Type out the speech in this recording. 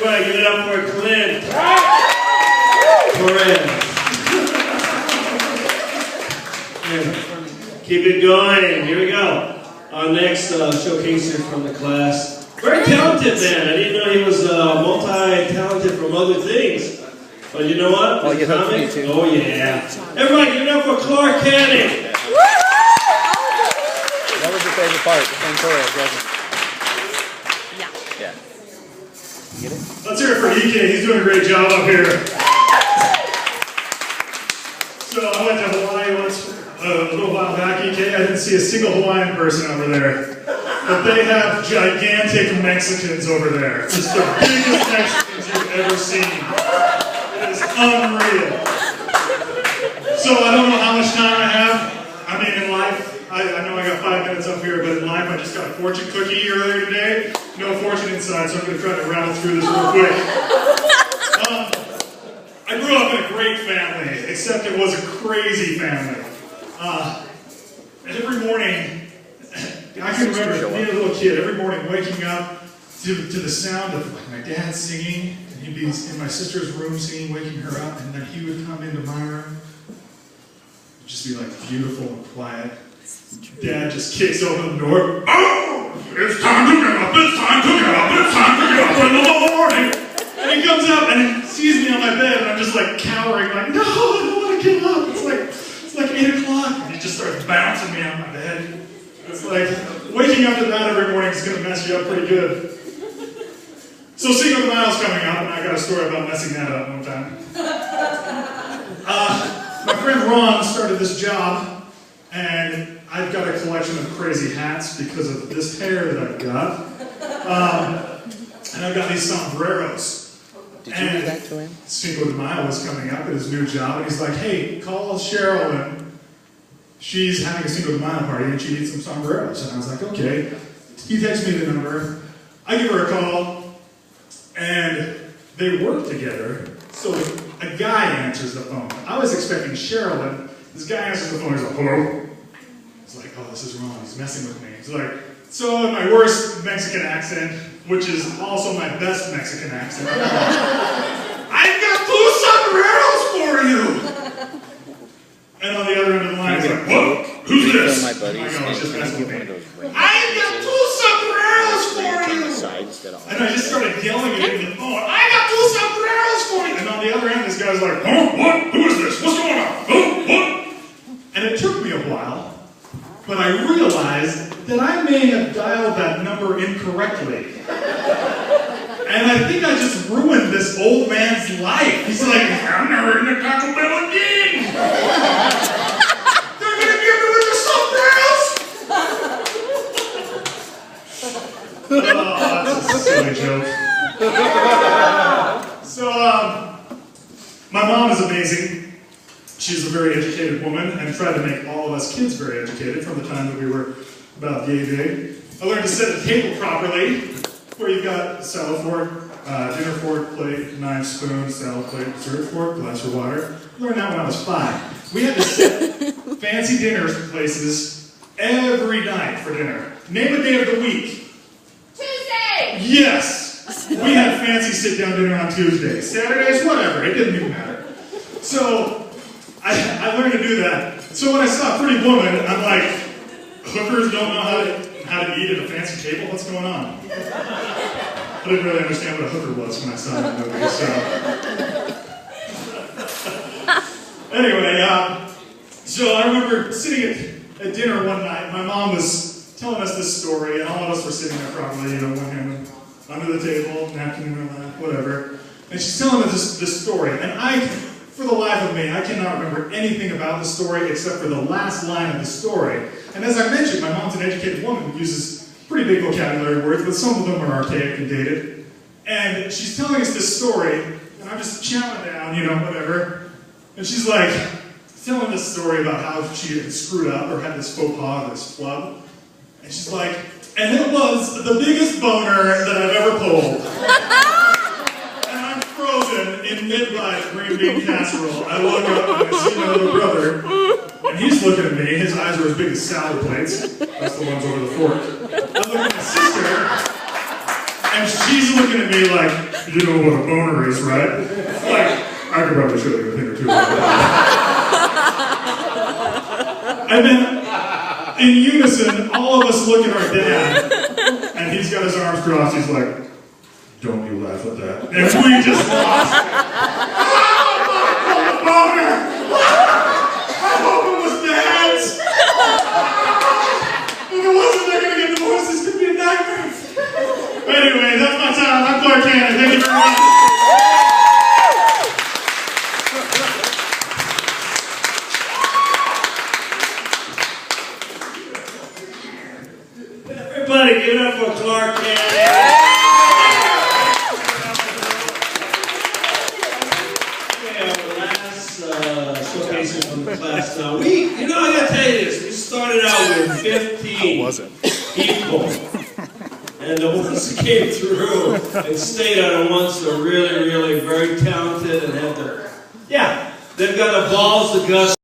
Everybody give it up for Clint. Keep it going. Here we go. Our next showcaser from the class. Very talented man. I didn't know he was multi-talented from other things. But you know what? Oh, yeah, oh yeah. Everybody give it up for Clark Canning. That was your favorite part, the same chorus, wasn't it? Yeah. You get it? Let's hear it for EK. He's doing a great job up here. So I went to Hawaii once a little while back, EK. I didn't see a single Hawaiian person over there. But they have gigantic Mexicans over there. Just the biggest Mexicans you've ever seen. It is unreal. So I don't know how much time I have. I mean, in life, I know I got 5 minutes up here, but in life I just got a fortune cookie earlier today. No fortune inside, so I'm going to try to rattle through this real quick. I grew up in a great family, except it was a crazy family. Every morning, I can remember being a little kid, every morning waking up to the sound of like my dad singing, and he'd be in my sister's room singing, waking her up, and then he would come into my room. It'd just be like beautiful and quiet. Dad just kicks open the door. Oh! It's time to get up, it's time to get up, it's time to get up in the morning! And he comes up and he sees me on my bed and I'm just like cowering, like, no, I don't want to get up. It's like 8 o'clock. And he just starts bouncing me on my bed. It's like, waking up to that every morning is going to mess you up pretty good. So Cinco de Mayo's coming up and I got a story about messing that up one time. My friend Ron started this job, and I've got a collection of crazy hats because of this hair that I've got. And I've got these sombreros. Did you do that to him? Cinco de Mayo was coming up at his new job, and he's like, hey, call Cheryl, and she's having a Cinco de Mayo party, and she needs some sombreros. And I was like, okay. He texts me the number. I give her a call, and they work together. So a guy answers the phone. I was expecting Cheryl, and this guy answers the phone. He's like, hello? He's like, oh, this is wrong. He's messing with me. He's like, so in my worst Mexican accent, which is also my best Mexican accent, I've got 2 sombreros for you! And on the other end of the line, he's like, what? Who's this? My buddies, I know, he's just messing with me. I've got 2 sombreros for you! And I just started yelling at him in the phone, I got 2 sombreros for you! And on the other end, this guy's like, huh? What? Who is this? What's going on? Huh? What? And it took me a while, but I realized that I may have dialed that number incorrectly. And I think I just ruined this old man's life. He's like, I'm never in the Taco Bell again! They're gonna give me with the sombreros! Oh, that's a silly joke. So, my mom is amazing. She's a very educated woman and tried to make all of us kids very educated from the time that we were about the age of 8. I learned to set the table properly, where you've got salad fork, dinner fork, plate, knife, spoon, salad plate, dessert fork, glass of water. I learned that when I was 5. We had to set fancy dinner places every night for dinner. Name a day of the week. Tuesday! Yes! We had fancy sit-down dinner on Tuesdays. Saturdays, whatever. It didn't even matter. So, I learned to do that. So when I saw a pretty woman, I'm like, hookers don't know how to eat at a fancy table? What's going on? I didn't really understand what a hooker was when I saw that movie, so. Anyway, so I remember sitting at dinner one night, my mom was telling us this story, and all of us were sitting there probably, one hand under the table, napkin in her lap, whatever. And she's telling us this story, and for the life of me, I cannot remember anything about the story except for the last line of the story. And as I mentioned, my mom's an educated woman who uses pretty big vocabulary words, but some of them are archaic and dated. And she's telling us this story, and I'm just chowing down, whatever. And she's like, telling this story about how she had screwed up or had this faux pas, this flub. And she's like, and it was the biggest boner that I've ever pulled. Frozen in mid-bite green bean casserole. I look up and I see my little brother, and he's looking at me. His eyes are as big as salad plates. That's the ones over the fork. I look at my sister, and she's looking at me like, You know what a boner is, right? Like, I could probably show you a thing or two about that. And then, in unison, all of us look at our dad, and he's got his arms crossed, he's like, don't you laugh at that. And we just lost. Oh, boner! I hope it was dad's! If it wasn't, they're gonna get divorced, this could be a nightmare. Anyway, that's my time. I'm Clark Cannon. Thank you very much. Everybody, give it up for Clark Cannon. Okay, our last showcasing from the class now. I gotta tell you this. We started out with 15 people. And the ones that came through and stayed are the ones that are really, really very talented and have they've got the balls, the guts.